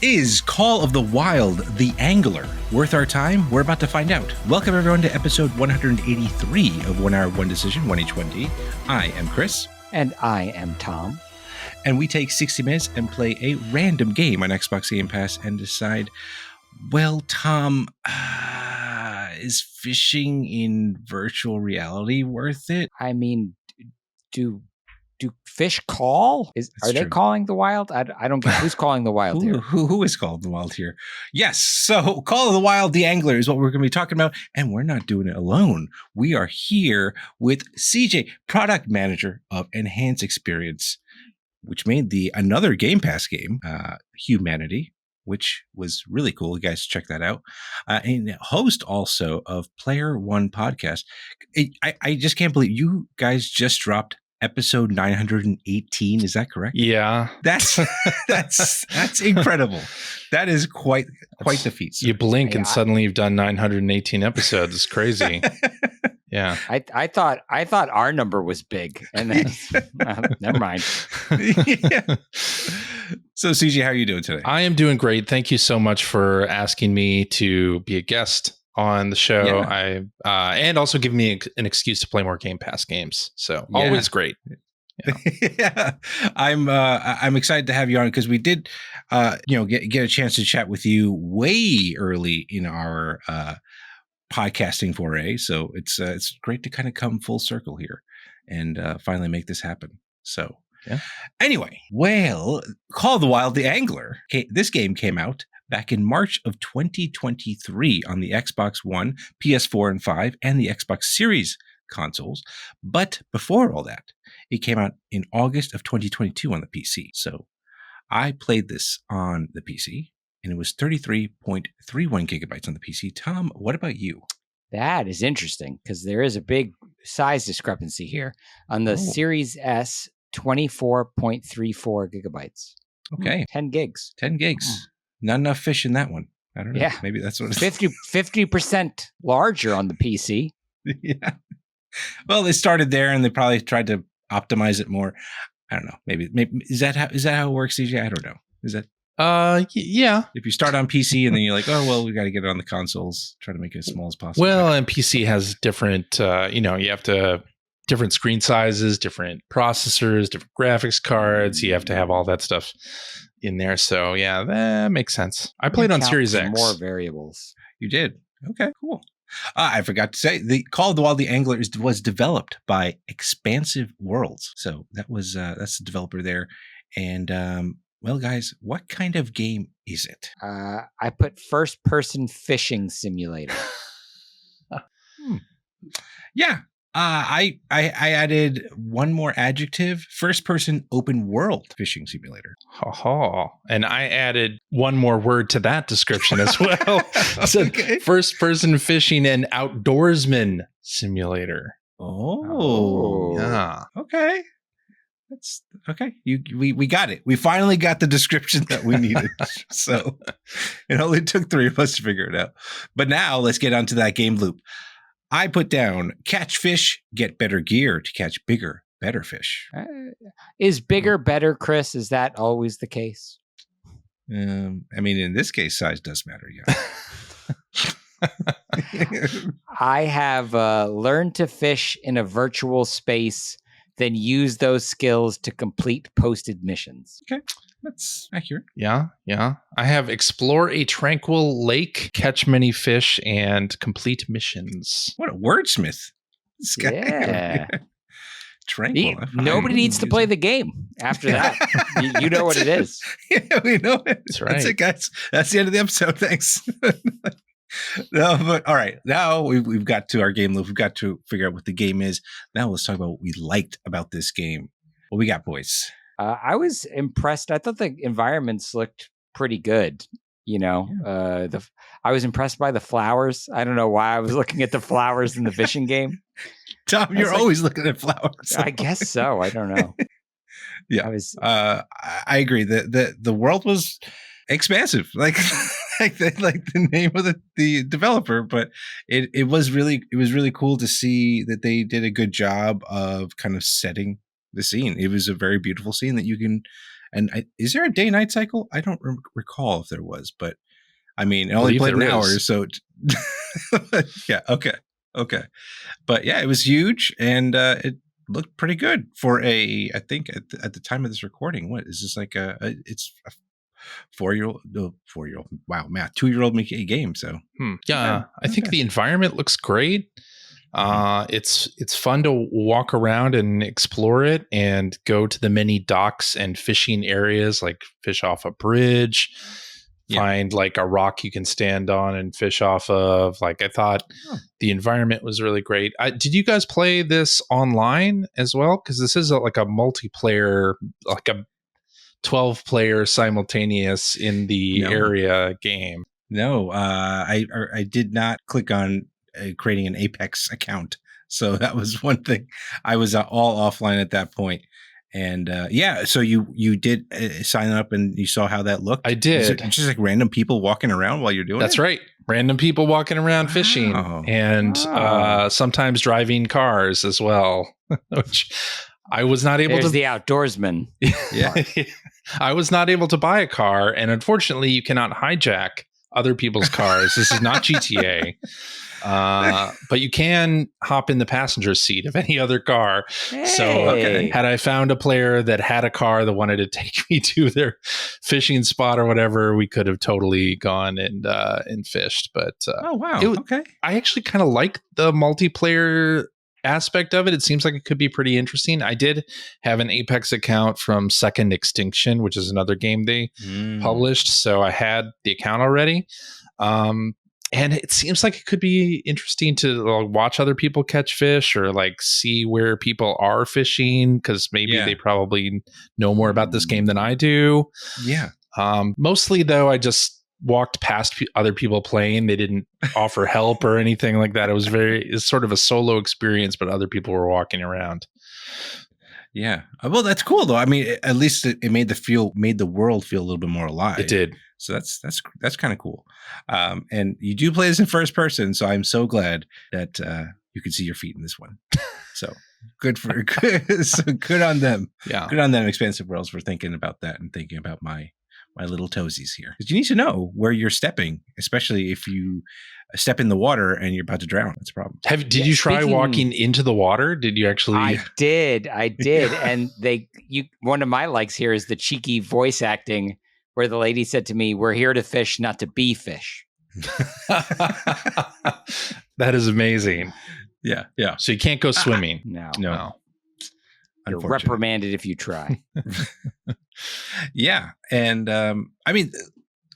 Is Call of the Wild the Angler worth our time? We're about to find out. Welcome everyone to episode 183 of 1 Hour, 1 Decision, 1H1D. I am Chris. And I am Tom. And we take 60 minutes and play a random game on Xbox Game Pass and decide, well, Tom, is fishing in virtual reality worth it? I mean, do fish call? Are they calling the wild? I don't get who's calling the wild here. Who is calling the wild here? Yes. So Call of the Wild, the Angler is what we're going to be talking about. And we're not doing it alone. We are here with CJ, product manager of Enhanced Experience, which made another Game Pass game, Humanity, which was really cool. You guys check that out. And host also of Player One Podcast. I just can't believe you guys just dropped episode 918. Is that correct? Yeah. That's incredible. That is quite the feat. Sir. You blink and suddenly you've done 918 episodes. It's crazy. Yeah. I thought our number was big, and then never mind. Yeah. So CJ, how are you doing today? I am doing great. Thank you so much for asking me to be a guest on the show. Yeah. And also giving me an excuse to play more Game Pass games. So always great. Yeah. I'm excited to have you on because we did get a chance to chat with you way early in our podcasting foray. So it's great to kind of come full circle here and finally make this happen. So anyway, well, Call of the Wild, the Angler. This game came out back in March of 2023 on the Xbox One, PS4 and 5, and the Xbox Series consoles. But before all that, it came out in August of 2022 on the PC. So I played this on the PC, and it was 33.31 gigabytes on the PC. Tom, what about you? That is interesting because there is a big size discrepancy here. On the Series S, 24.34 gigabytes. Okay. 10 gigs. 10 gigs. Not enough fish in that one. I don't know. Yeah. Maybe that's what it's 50% larger on the PC. Yeah. Well, they started there and they probably tried to optimize it more. I don't know. Maybe is that how it works, CJ? I don't know. Is that yeah. If you start on PC and then you're like, oh well, we got to get it on the consoles, try to make it as small as possible. Well, and PC has different you have to different screen sizes, different processors, different graphics cards. You have to have all that stuff in there. So yeah, that makes sense. I played on Series X. More variables. You did. Okay, cool. I forgot to say the Call of the Wild, the Angler was developed by Expansive Worlds. So that's the developer there. And well, guys, what kind of game is it? I put first person fishing simulator. Yeah. I added one more adjective: first-person open-world fishing simulator. And I added one more word to that description as well. So first-person fishing and outdoorsman simulator. Oh, yeah. Okay, that's okay. We got it. We finally got the description that we needed. So it only took 3 of us to figure it out. But now let's get onto that game loop. I put down catch fish, get better gear to catch bigger, better fish. Is bigger better, Chris? Is that always the case? I mean, in this case, size does matter. Yeah. I have learned to fish in a virtual space, then use those skills to complete posted missions. Okay. That's accurate. Yeah. I have explore a tranquil lake, catch many fish, and complete missions. What a wordsmith. Yeah. Tranquil. Nobody needs to play the game after that. You know what it is. Yeah, we know it. That's right. That's it, guys. That's the end of the episode. Thanks. No, but all right. Now we've got to our game loop. We've got to figure out what the game is. Now let's talk about what we liked about this game. What we got, boys? I was impressed. I thought the environments looked pretty good. I was impressed by the flowers. I don't know why I was looking at the flowers in the fishing game. Tom, you're always looking at flowers. I guess so. I don't know. Yeah, I agree. The world was expansive, like the name of the developer, but it was really cool to see that they did a good job of kind of setting the scene. It was a very beautiful scene that you can And is there a day-night cycle? I don't recall if there was, but I mean, I only Believe played an there hour, is. so yeah, okay. But yeah, it was huge, and it looked pretty good for I think at the time of this recording, what is this like it's a 4-year-old, no, 4-year-old, wow, math, 2-year-old game, so. Yeah, I think Okay. the environment looks great. It's fun to walk around and explore it and go to the many docks and fishing areas, like fish off a bridge, find like a rock you can stand on and fish off of. Like, I thought the environment was really great. Did you guys play this online as well? Because this is like a multiplayer, like a 12-player simultaneous in the area game. No, I did not click on creating an Apex account, so that was one thing. I was all offline at that point, and so you did sign up, and you saw how that looked. I did. Is it just like random people walking around while you're doing it? That's right. Random people walking around fishing, and sometimes driving cars as well, which I was not able There's to. the outdoorsman. Yeah. I was not able to buy a car, and unfortunately, you cannot hijack other people's cars. This is not GTA. But you can hop in the passenger seat of any other car. Hey. So had I found a player that had a car that wanted to take me to their fishing spot or whatever, we could have totally gone and fished. But oh wow, okay. I actually kind of like the multiplayer aspect of it. It seems like it could be pretty interesting. I did have an Apex account from Second Extinction, which is another game they published, so I had the account already. And it seems like it could be interesting to watch other people catch fish or like see where people are fishing, because maybe they probably know more about this game than I do. Yeah. Mostly though, I just walked past other people playing. They didn't offer help or anything like that. It's sort of a solo experience, but other people were walking around. Yeah. Well, that's cool though. I mean, at least it made the world feel a little bit more alive. It did. So that's kind of cool. And you do play this in first person, so I'm so glad that you can see your feet in this one. So good on them. Yeah. Good on them, Expansive Worlds, for thinking about that and thinking about my little toesies here. Because you need to know where you're stepping, especially if you step in the water and you're about to drown. That's a problem. Did you try walking into the water? Did you actually? I did. And one of my likes here is the cheeky voice acting where the lady said to me, "We're here to fish, not to be fish." That is amazing. Yeah. So you can't go swimming. No. You're reprimanded if you try. Yeah. And I mean,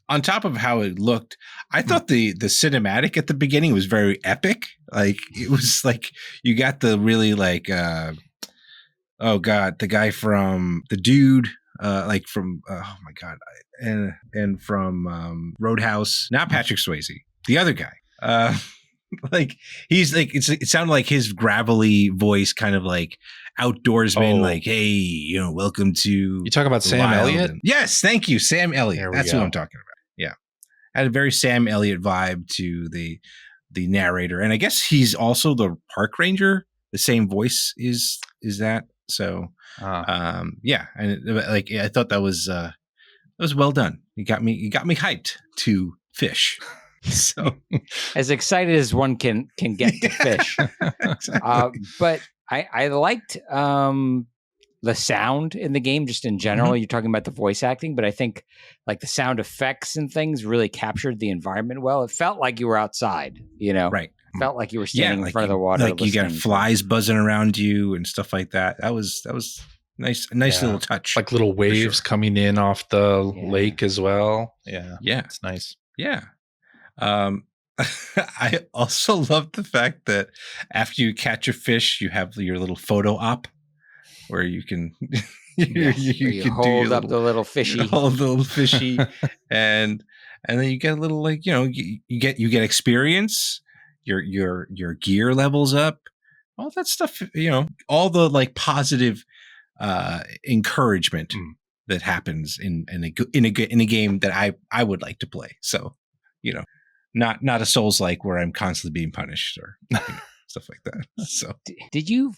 on top of how it looked, I thought the cinematic at the beginning was very epic. Like, it was like you got the really like, oh God, the guy from the dude, like from, oh my God, and from Roadhouse, not Patrick Swayze, the other guy. Like, he's like, it sounded like his gravelly voice, kind of like outdoorsman, like, hey, welcome to. You talking about Sam Elliott? Yes, thank you, Sam Elliott. That's who I'm talking about. Yeah, had a very Sam Elliott vibe to the narrator, and I guess he's also the park ranger. The same voice is that. So, yeah, and like, I thought that was well done. You got me hyped to fish. So as excited as one can get to fish. Exactly. But I liked the sound in the game just in general. Mm-hmm. You're talking about the voice acting, but I think like the sound effects and things really captured the environment well. It felt like you were outside, Right. It felt like you were standing in front of the water. Like you got flies buzzing around you and stuff like that. That was nice little touch. Like little waves coming in off the lake as well. Yeah. It's nice. Yeah. I also love the fact that after you catch a fish, you have your little photo op where you can you can hold up the little fishy, and then you get a little, like, you get experience. Your gear levels up, all that stuff. All the like positive encouragement that happens in a game that I would like to play. So, not a Souls-like where I'm constantly being punished or stuff like that. So did you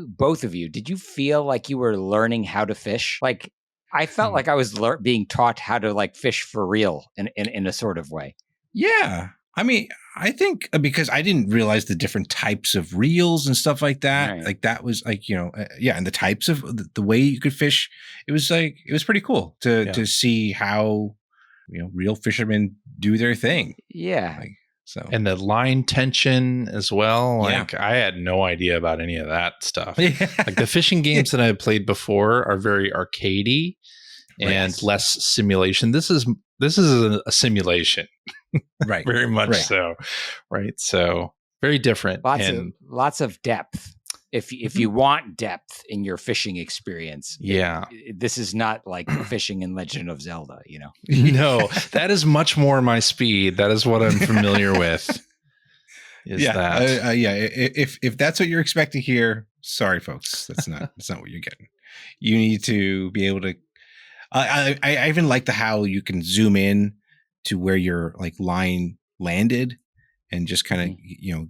both of you, did you feel like you were learning how to fish? Like, I felt like I was being taught how to like fish for real in a sort of way. Yeah. I mean, I think because I didn't realize the different types of reels and stuff like that. Right. Like that was like, and the types of the way you could fish. It was pretty cool to see how, real fishermen do their thing. Yeah. Like, so. And the line tension as well. Yeah. Like I had no idea about any of that stuff. Yeah. Like the fishing games that I've played before are very arcadey and less simulation. This is a simulation. Right. Very much right. so. Right. So very different. Lots of depth. If you want depth in your fishing experience, this is not like fishing in Legend of Zelda, No, that is much more my speed. That is what I'm familiar with. If that's what you're expecting here, sorry, folks, that's not what you're getting. You need to be able to. I even like how you can zoom in to where your like line landed. And just kind of,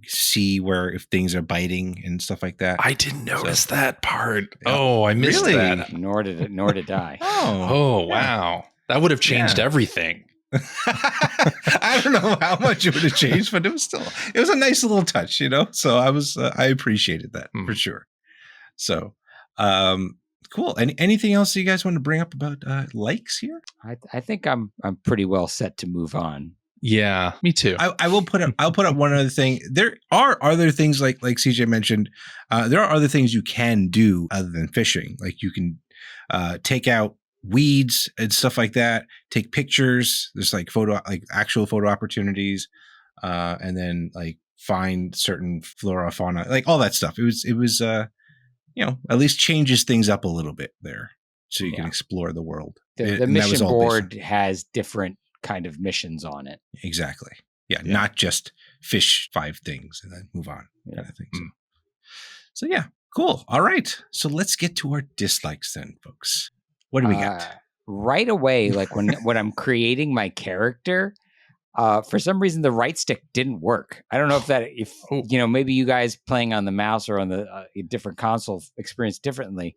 see where if things are biting and stuff like that. I didn't notice that part. Yeah. Oh, I missed that. Nor did I. Oh, wow. That would have changed everything. I don't know how much it would have changed, but it was a nice little touch, So I appreciated that for sure. So, cool. Anything else you guys want to bring up about likes here? I think I'm pretty well set to move on. Yeah, me too. I'll put up one other thing. There are other things like CJ mentioned. There are other things you can do other than fishing. Like you can take out weeds and stuff like that. Take pictures. There's like actual photo opportunities, and then like find certain flora, fauna, like all that stuff. It was at least changes things up a little bit there, so you can explore the world. The mission board has different kind of missions on it. Exactly. Yeah. Not just fish 5 things and then move on. Kind of thing. So yeah, cool. All right. So let's get to our dislikes then, folks. What do we got? Right away, like when I'm creating my character, for some reason the right stick didn't work. I don't know if maybe you guys playing on the mouse or on the different console experience differently.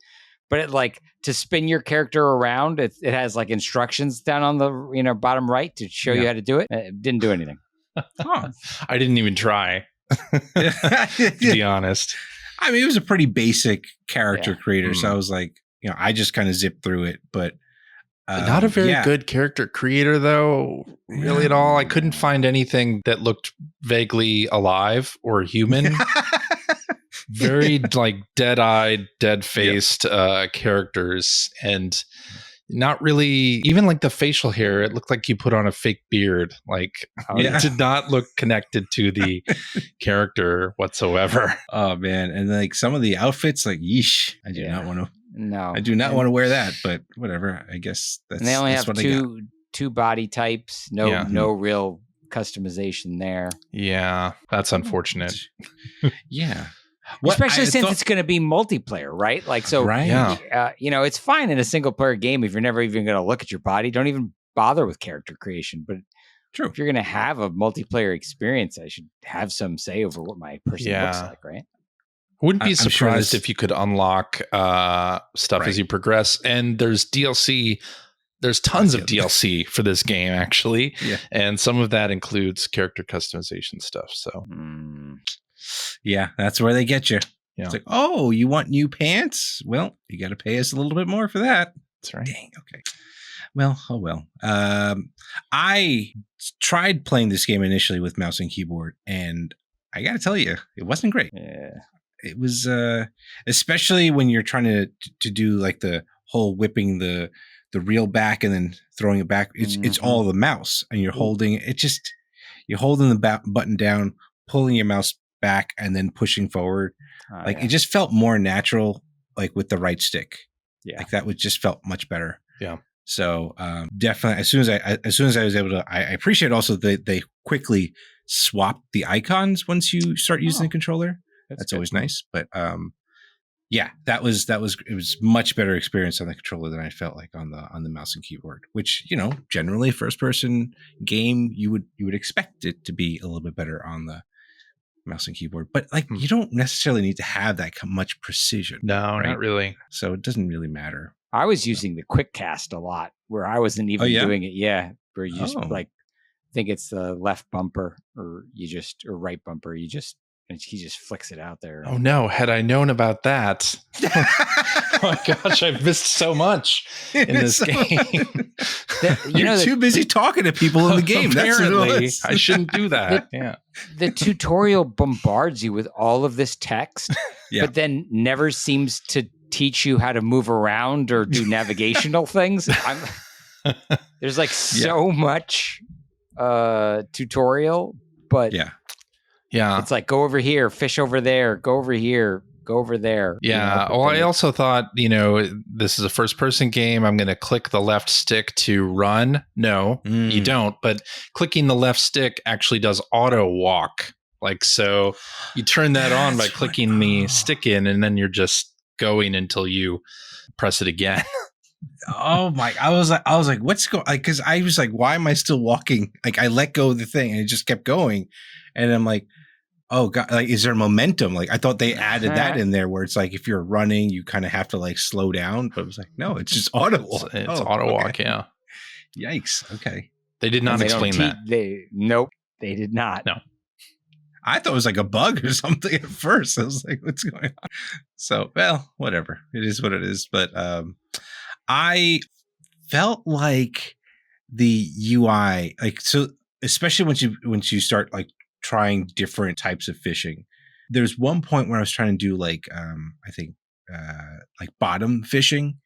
But it like to spin your character around, it has like instructions down on the bottom right to show you how to do it. It didn't do anything. I didn't even try. To be honest. I mean, it was a pretty basic character creator, so I was like, I just kind of zipped through it. But not a very good character creator, though, really at all. I couldn't find anything that looked vaguely alive or human. Very like dead-eyed, dead-faced characters, and not really even like the facial hair. It looked like you put on a fake beard. Like it did not look connected to the character whatsoever. Oh man, and like some of the outfits, like yeesh, I do not want to. No, I do not want to wear that. But whatever, I guess that's. And they only have two body types. No real customization there. Yeah, that's unfortunate. Yeah. Especially since it's going to be multiplayer, right? Like, so, it's fine in a single player game if you're never even going to look at your body. Don't even bother with character creation. But if you're going to have a multiplayer experience, I should have some say over what my person looks like, right? I wouldn't be surprised if you could unlock stuff as you progress. And there's DLC. There's tons of DLC for this game, actually. Yeah. And some of that includes character customization stuff. So. Yeah, that's where they get you. Yeah. It's like, oh, you want new pants? Well, you got to pay us a little bit more for that. That's right. Dang, okay. Well, oh well. I tried playing this game initially with mouse and keyboard, and I got to tell you, it wasn't great. Yeah. It was, especially when you're trying to do like the whole whipping the reel back and then throwing it back. It's all the mouse, and you're holding it. You're holding the button down, pulling your mouse back and then pushing forward. It just felt more natural, like with the right stick. Yeah, like that just felt much better. Yeah. So definitely, as soon as I was able to, I appreciate also that they quickly swapped the icons once you start using the controller. That's always nice. But that was it was much better experience on the controller than I felt like on the mouse and keyboard. Which generally first person game you would expect it to be a little bit better on the mouse and keyboard, but like you don't necessarily need to have that much precision. No, right? Not really. So it doesn't really matter. I was using the quick cast a lot, where I wasn't even doing it. Yeah, where you just like think it's the left bumper or or right bumper. And he just flicks it out there. Oh no! Had I known about that, oh my gosh, I've missed so much in this game. You're too busy talking to people in the game. Apparently, I shouldn't do that. The tutorial bombards you with all of this text, but then never seems to teach you how to move around or do navigational things. There's like so much tutorial, but it's like, go over here, fish over there, go over here, go over there. Yeah. Well, I also thought, this is a first person game. I'm going to click the left stick to run. No, you don't. But clicking the left stick actually does auto walk. Like, so you turn that on by clicking the stick in, and then you're just going until you press it again. Oh my! I was like, what's going? Because I was like, why am I still walking? Like, I let go of the thing and it just kept going, and I'm like, oh god! Like, is there momentum? Like, I thought they added that in there where it's like if you're running, you kind of have to like slow down. But it was like, no, it's just auto walk. It's auto walk. Yeah. Yikes. Okay. They did not explain that. Nope, they did not. No. I thought it was like a bug or something at first. I was like, what's going on? So, well, whatever. It is what it is. But I felt like the UI, like, so especially once you start like trying different types of fishing, there's one point where I was trying to do like, I think like bottom fishing,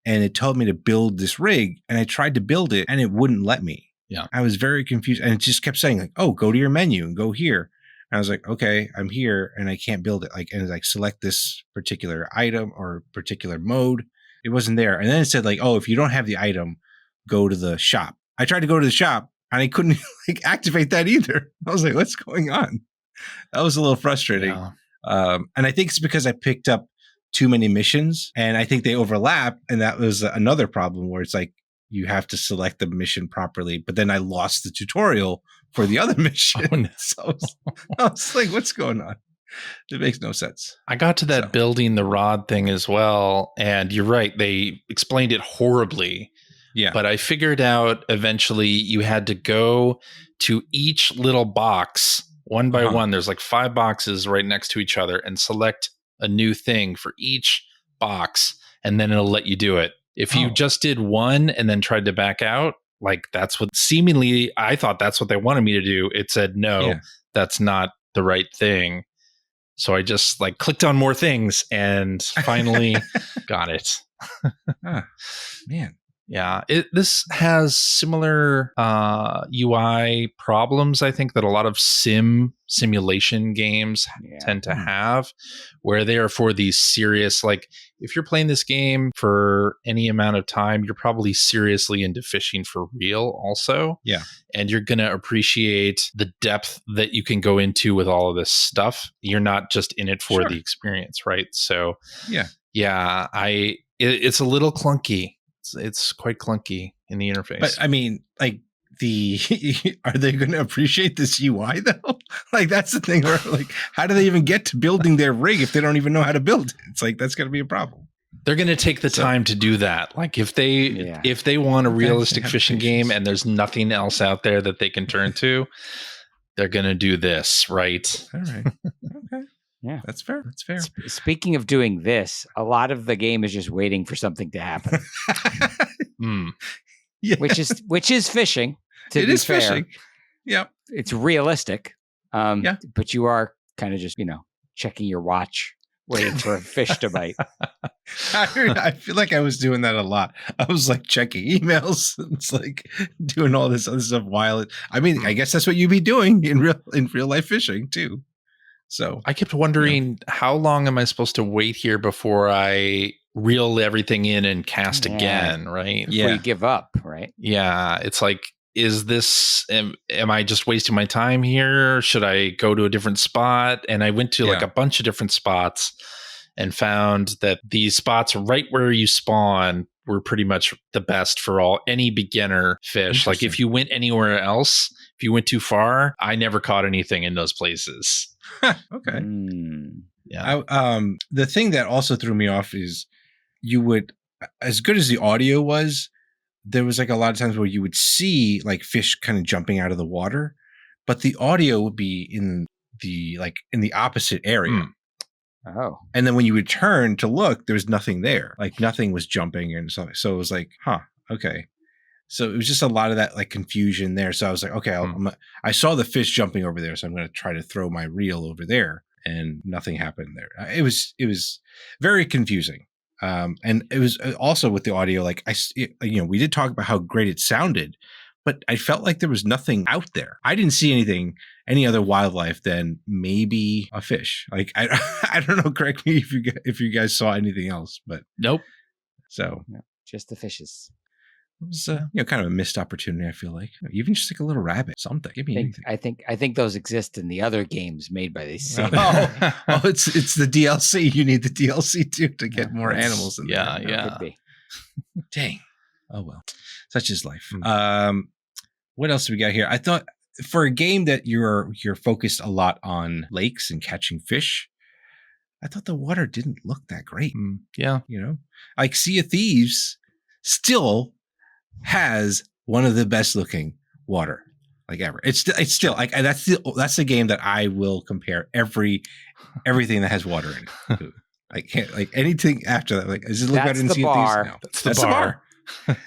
and it told me to build this rig, and I tried to build it and it wouldn't let me. Yeah. I was very confused, and it just kept saying like, oh, go to your menu and go here. And I was like, okay, I'm here and I can't build it. Like, and it's like, select this particular item or particular mode. It wasn't there. And then it said like, oh, if you don't have the item, go to the shop. I tried to go to the shop and I couldn't like activate that either. I was like, what's going on? That was a little frustrating. Yeah. And I think it's because I picked up too many missions and I think they overlap. And that was another problem where it's like, you have to select the mission properly, but then I lost the tutorial for the other mission. Oh, no. So I was like, what's going on? It makes no sense. I got to that building the rod thing as well. And you're right. They explained it horribly. Yeah. But I figured out eventually you had to go to each little box one by one. There's like 5 boxes right next to each other, and select a new thing for each box. And then it'll let you do it. If you just did one and then tried to back out, like that's what seemingly I thought that's what they wanted me to do. It said, no, that's not the right thing. So I just like clicked on more things and finally got it. Man. Yeah, this has similar UI problems, I think, that a lot of simulation games tend to have, where they are for these serious, like, if you're playing this game for any amount of time, you're probably seriously into fishing for real also. Yeah. And you're going to appreciate the depth that you can go into with all of this stuff. You're not just in it for the experience, right? So, yeah, it's a little clunky. It's quite clunky in the interface. But I mean, like, are they going to appreciate this UI though? Like, that's the thing where, like, how do they even get to building their rig if they don't even know how to build it? It's like, that's going to be a problem. They're going to take the time to do that. Like, if they want a realistic fishing game and there's nothing else out there that they can turn to, they're going to do this, right? All right. Okay. Yeah, that's fair. That's fair. Speaking of doing this, a lot of the game is just waiting for something to happen. Yeah. Which is fishing. It is fair. Fishing. Yep. It's realistic. But you are kind of just, checking your watch, waiting for a fish to bite. I feel like I was doing that a lot. I was like checking emails. It's like doing all this other stuff while I guess that's what you'd be doing in real life fishing too. So I kept wondering, how long am I supposed to wait here before I reel everything in and cast again, right? Before you give up, right? Yeah. It's like, is this, am I just wasting my time here? Should I go to a different spot? And I went to like a bunch of different spots and found that these spots right where you spawn were pretty much the best for any beginner fish. Like, if you went anywhere else, if you went too far, I never caught anything in those places. Okay. Yeah. The thing that also threw me off is you would as good as the audio was, there was like a lot of times where you would see like fish kind of jumping out of the water, but the audio would be in the opposite area. Oh. And then when you would turn to look, there was nothing there. Like nothing was jumping and so it was like, okay. So it was just a lot of that like confusion there. So I was like, okay, I saw the fish jumping over there, so I'm going to try to throw my reel over there, and nothing happened there. It was very confusing. And it was also with the audio, like we did talk about how great it sounded, but I felt like there was nothing out there. I didn't see any other wildlife than maybe a fish. Like I don't know. Correct me if you guys saw anything else, but nope. So no, just the fishes. It was kind of a missed opportunity. I feel like even just like a little rabbit, something. Give me anything. I think those exist in the other games made by these same. It's the DLC. You need the DLC too to get more animals in there. Yeah. Could be. Dang. Oh well, such is life. What else do we got here? I thought for a game that you're focused a lot on lakes and catching fish, I thought the water didn't look that great. Yeah, like Sea of Thieves still has one of the best looking water like ever. It's still like that's the game that I will compare everything that has water in it. I can't like anything after that. Like does it look better in Sea of Thieves? No. That's the bar.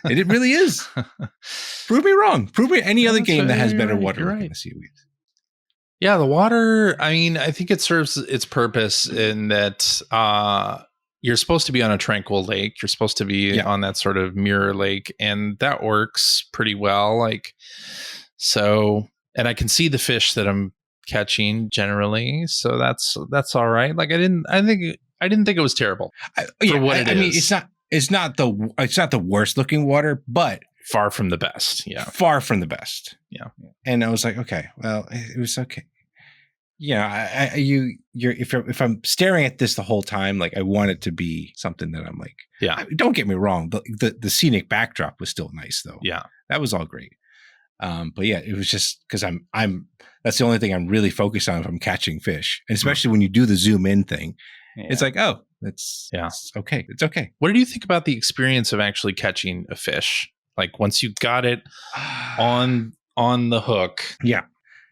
And it really is. Prove me wrong. Prove me any other game that has better water than Sea of Thieves. Yeah, the water. I mean, I think it serves its purpose in that you're supposed to be on a tranquil lake. You're supposed to be on that sort of mirror lake, and that works pretty well. Like so, and I can see the fish that I'm catching generally, so that's all right. Like I didn't think it was terrible for what it is. I mean, it's not the worst looking water, but far from the best. Yeah. Far from the best. Yeah. And I was like, okay, well, it was okay. Yeah. If I'm staring at this the whole time, like I want it to be something that I'm like, don't get me wrong. The scenic backdrop was still nice though. Yeah. That was all great. But yeah, it was just because that's the only thing I'm really focused on if I'm catching fish. And especially when you do the zoom in thing, it's like, oh, it's okay. It's okay. What did you think about the experience of actually catching a fish? Like once you got it on the hook. Yeah.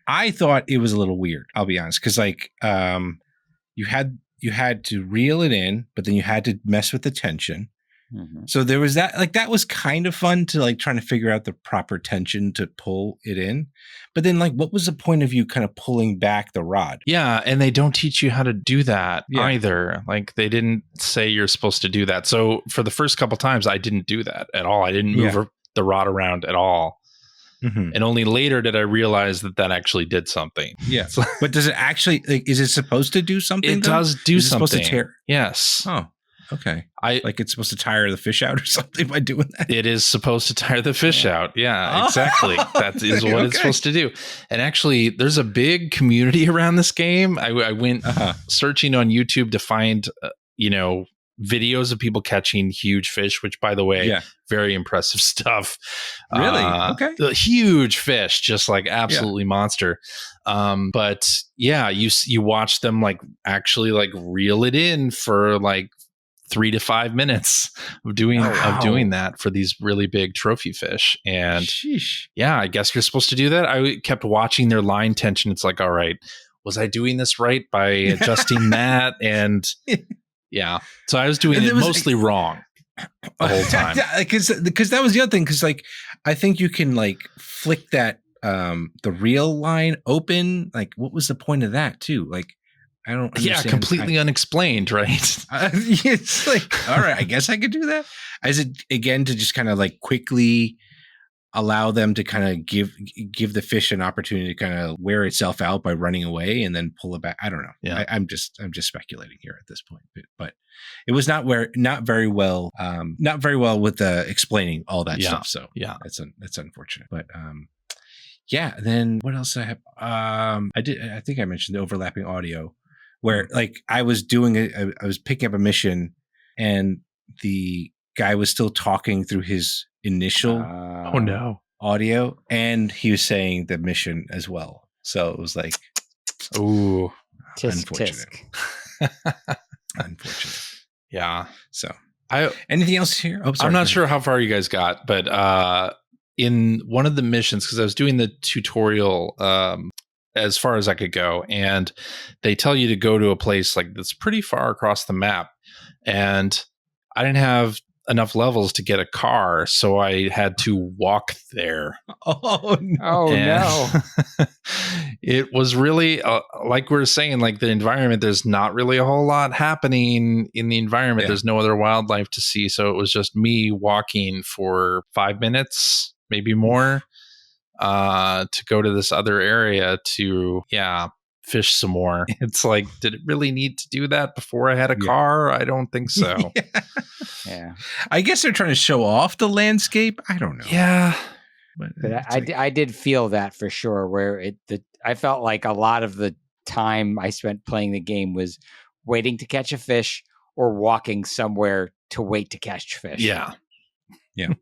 I thought it was a little weird, I'll be honest. Cause like you had to reel it in, but then you had to mess with the tension. Mm-hmm. So there was that was kind of fun to like trying to figure out the proper tension to pull it in. But then like, what was the point of you kind of pulling back the rod? Yeah. And they don't teach you how to do that either. Like they didn't say you're supposed to do that. So for the first couple times, I didn't do that at all. I didn't move the rod around at all. Mm-hmm. And only later did I realize that actually did something. Yeah. But does it actually, like, is it supposed to do something? It does do something. Supposed to tear? Yes. Oh. Okay. Like it's supposed to tire the fish out or something by doing that. It is supposed to tire the fish out. Yeah, exactly. That is what it's supposed to do. And actually, there's a big community around this game. I went searching on YouTube to find, videos of people catching huge fish, which by the way, very impressive stuff. Really? Okay. The huge fish, just like absolutely monster. But yeah, you watch them like actually like reel it in for like 3 to 5 minutes of doing that for these really big trophy fish. And I guess you're supposed to do that. I kept watching their line tension. It's like, all right, was I doing this right by adjusting that? And so I was doing it mostly wrong the whole time. Because that was the other thing. Because like, I think you can like flick that the reel line open. Like, what was the point of that too? Like, I don't understand. Yeah, completely unexplained, right? It's like, all right, I guess I could do that. Is it again to just kind of like quickly allow them to kind of give the fish an opportunity to kind of wear itself out by running away and then pull it back? I don't know. Yeah. I'm just speculating here at this point, but it was not very well with explaining all that stuff. So that's unfortunate. But then what else did I have? I think I mentioned the overlapping audio. Where like I was picking up a mission and the guy was still talking through his initial audio and he was saying the mission as well. So it was like, tisk, unfortunate. Tisk. Unfortunate. Yeah. So Anything else here? Oh, sorry, I'm not sure how far you guys got, but in one of the missions, because I was doing the tutorial as far as I could go, and they tell you to go to a place like that's pretty far across the map, and I didn't have enough levels to get a car, so I had to walk there. Oh, no. Oh, no. It was really like we were saying, like the environment, there's not really a whole lot happening in the environment. Yeah. There's no other wildlife to see, so it was just me walking for 5 minutes, maybe more, to go to this other area to fish some more. It's like, did it really need to do that before I had a car? I don't think so. Yeah. I guess they're trying to show off the landscape. I don't know. Yeah. But I did feel that for sure, where I felt like a lot of the time I spent playing the game was waiting to catch a fish or walking somewhere to wait to catch fish. Yeah. Yeah.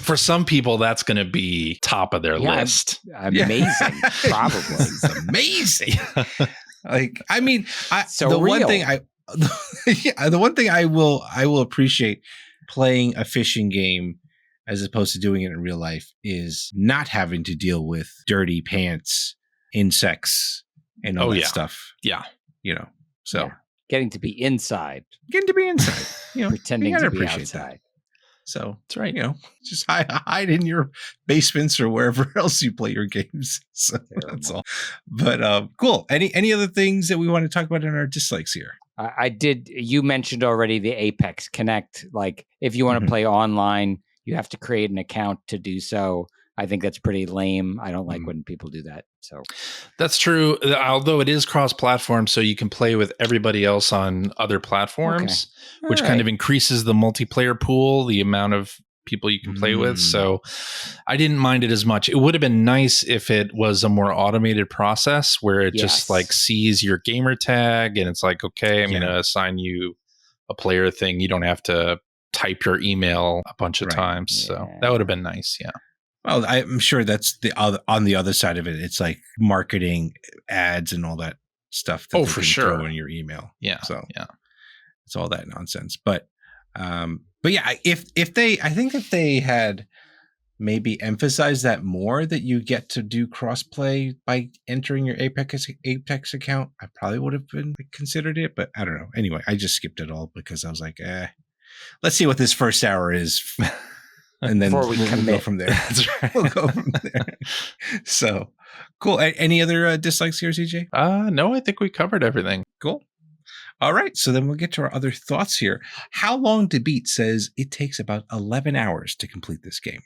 For some people, that's going to be top of their list. Amazing. Probably. It's amazing. Like, I mean, So the real. one thing the one thing I will appreciate playing a fishing game as opposed to doing it in real life is not having to deal with dirty pants, insects, and all that stuff. Yeah. You know, so Getting to be inside. getting to be inside, you know, Pretending you gotta to be appreciate outside. that. So That's right. you know, just hide in your basements or wherever else you play your games. So that's all. But cool. Any other things that we want to talk about in our dislikes here? I did. You mentioned already the Apex Connect. Like, if you want to Mhm. play online, you have to create an account to do so. I think that's pretty lame. I don't like when people do that. So That's true. Although it is cross-platform, so you can play with everybody else on other platforms, which kind of increases the multiplayer pool, the amount of people you can play with. So I didn't mind it as much. It would have been nice if it was a more automated process where it just like sees your gamer tag and it's like, okay, I'm going to assign you a player thing. You don't have to type your email a bunch of times. So that would have been nice. Yeah. Well, I'm sure that's on the other side of it. It's like marketing ads and all that stuff that they for can sure. throw in your email. Yeah. So yeah, it's all that nonsense. But yeah, if they had maybe emphasized that more, that you get to do crossplay by entering your Apex account, I probably would have considered it. But I don't know. Anyway, I just skipped it all because I was like, let's see what this first hour is. And then we'll go from there. That's right. We'll go from there. So cool. Any other dislikes here, CJ? No, I think we covered everything. Cool. All right. So then we'll get to our other thoughts here. How Long to Beat says it takes about 11 hours to complete this game.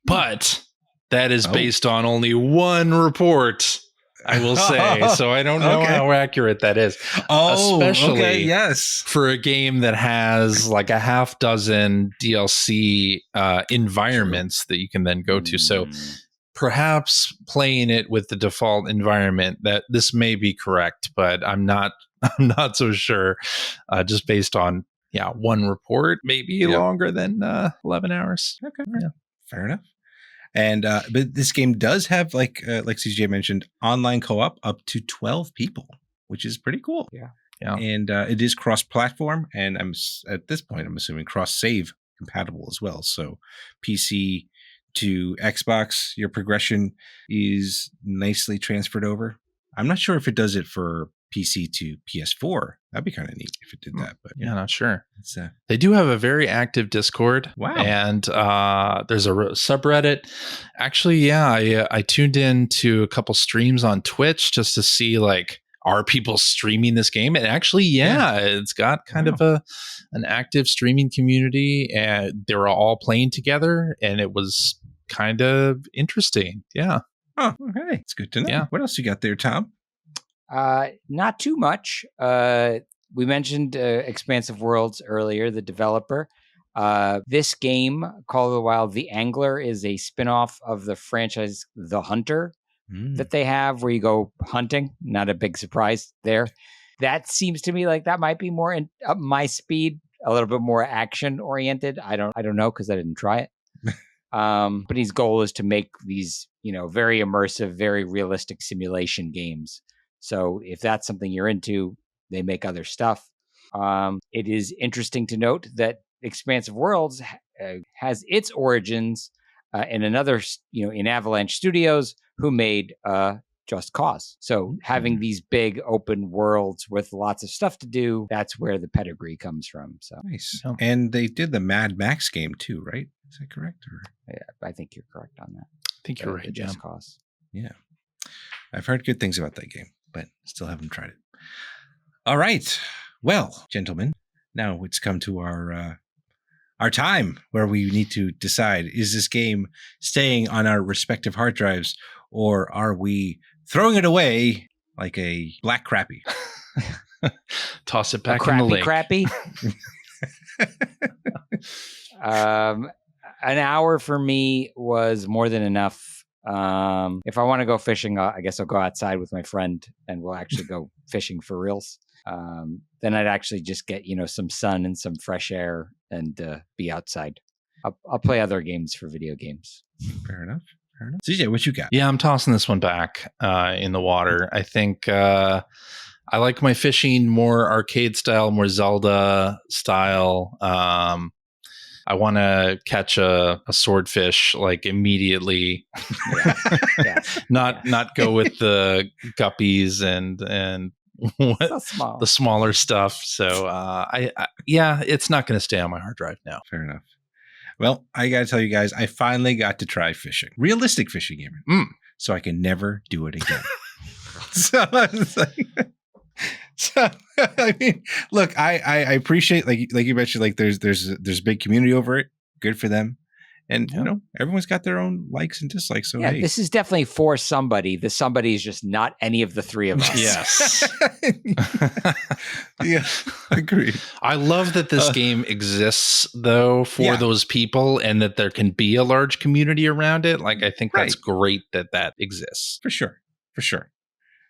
But that is based on only one report, I will say. So I don't know how accurate that is. Especially for a game that has like a half dozen DLC environments that you can then go to. So perhaps playing it with the default environment, that this may be correct, but I'm not so sure. Just based on one report, maybe longer than 11 hours. Okay. Yeah. Fair enough. And but this game does have, like CJ mentioned, online co-op up to 12 people, which is pretty cool. Yeah. And it is cross-platform, and at this point I'm assuming cross-save compatible as well. So PC to Xbox, your progression is nicely transferred over. I'm not sure if it does it for PC to PS4. That'd be kind of neat if it did that. But not sure. It's, they do have a very active Discord. Wow. And there's a subreddit. Actually, I tuned in to a couple streams on Twitch just to see, like, are people streaming this game? And actually, it's got kind of an active streaming community, and they were all playing together, and it was kind of interesting. Yeah. Oh, okay. It's good to know. Yeah. What else you got there, Tom? Not too much. We mentioned Expansive Worlds earlier, the developer. This game, Call of the Wild: The Angler, is a spinoff of the franchise The Hunter that they have, where you go hunting. Not a big surprise there. That seems to me like that might be more up my speed, a little bit more action oriented. I don't know, because I didn't try it. But his goal is to make these, very immersive, very realistic simulation games. So if that's something you're into, they make other stuff. It is interesting to note that Expansive Worlds has its origins in another, in Avalanche Studios, who made Just Cause. So having these big open worlds with lots of stuff to do, that's where the pedigree comes from. So nice. Yeah. And they did the Mad Max game too, right? Is that correct? Or? Yeah, I think you're correct on that. I think you're right. Just Cause. Yeah. I've heard good things about that game, but still haven't tried it. All right. Well, gentlemen, now it's come to our time where we need to decide, is this game staying on our respective hard drives, or are we throwing it away like a black crappie? Toss it back in the lake. Crappie. An hour for me was more than enough. If I want to go fishing, I guess I'll go outside with my friend and we'll actually go fishing for reals. Then I'd actually just get, some sun and some fresh air and be outside. I'll play other games for video games. Fair enough. CJ, what you got? Yeah, I'm tossing this one back in the water. I think I like my fishing more arcade style, more Zelda style. I want to catch a swordfish like immediately. Not go with the guppies and the smaller stuff. So it's not going to stay on my hard drive now. Fair enough. Well, I got to tell you guys, I finally got to try fishing, realistic fishing even, so I can never do it again. So I was like, I mean, look, I appreciate like you mentioned, like there's a big community over it. Good for them. And, everyone's got their own likes and dislikes. So, hey. This is definitely for somebody. The somebody is just not any of the three of us. Yes. Yeah, agreed. I love that this game exists, though, for those people and that there can be a large community around it. Like, I think that's great that exists. For sure.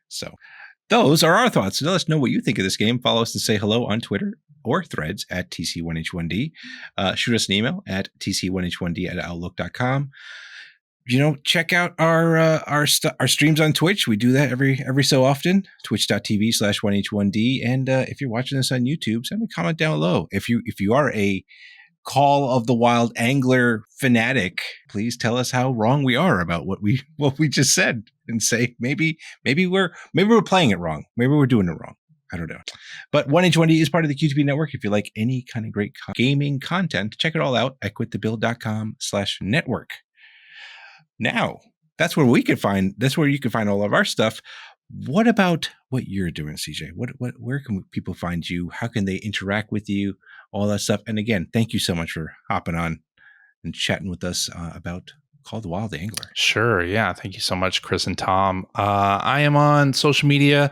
So, those are our thoughts. So let us know what you think of this game. Follow us and say hello on Twitter or Threads at TC1H1D. Shoot us an email at TC1H1D@outlook.com. Check out our streams on Twitch. We do that every so often. Twitch.tv/1H1D. And if you're watching this on YouTube, send a comment down below. If you are a Call of the Wild angler fanatic, please tell us how wrong we are about what we just said, and say maybe we're playing it wrong. Maybe we're doing it wrong. I don't know. But 1H1D is part of the QTB network. If you like any kind of great gaming content, check it all out at quitthebuild.com/network. Now, that's where you can find all of our stuff. What about what you're doing, CJ? Where can people find you? How can they interact with you? All that stuff. And again, thank you so much for hopping on and chatting with us about Call of the Wild Angler. Sure. Yeah. Thank you so much, Chris and Tom. I am on social media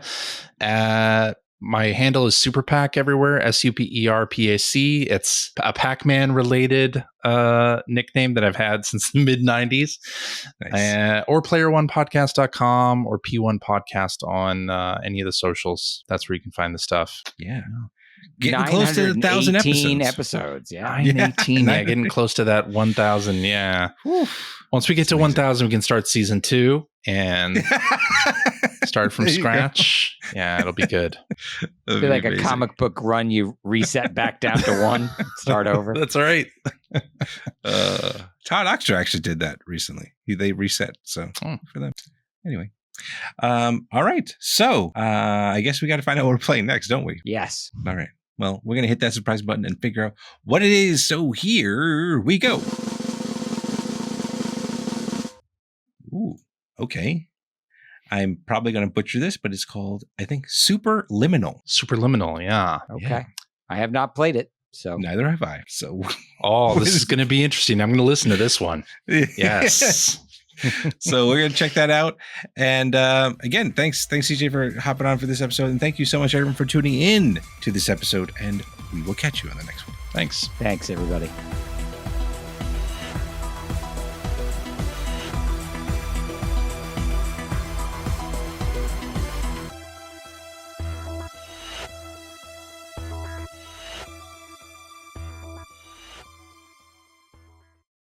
my handle is SuperPac everywhere, SuperPac. It's a Pac-Man related nickname that I've had since the mid-90s. Nice. Or player1podcast.com or P1 podcast on any of the socials. That's where you can find the stuff. Yeah. Getting close to 1,000 episodes. Yeah. 918. Yeah, getting close to that 1,000. Yeah. Whew. Once we get to 1,000, we can start season 2 and start from scratch. Yeah, it'll be good. It'll be like amazing. A comic book run. You reset back down to 1, start over. That's right. Todd Oxter actually did that recently. They reset. So for them. Anyway. All right. So I guess we got to find out what we're playing next, don't we? Yes. All right. Well, we're going to hit that surprise button and figure out what it is. So here we go. Ooh, okay. I'm probably going to butcher this, but it's called, I think, Superliminal. Superliminal, yeah. Okay. Yeah. I have not played it, so. Neither have I. So. Oh, this is going to be interesting. I'm going to listen to this one. Yes. So we're going to check that out. And again, thanks CJ for hopping on for this episode. And thank you so much, everyone, for tuning in to this episode. And we will catch you on the next one. Thanks. Thanks, everybody.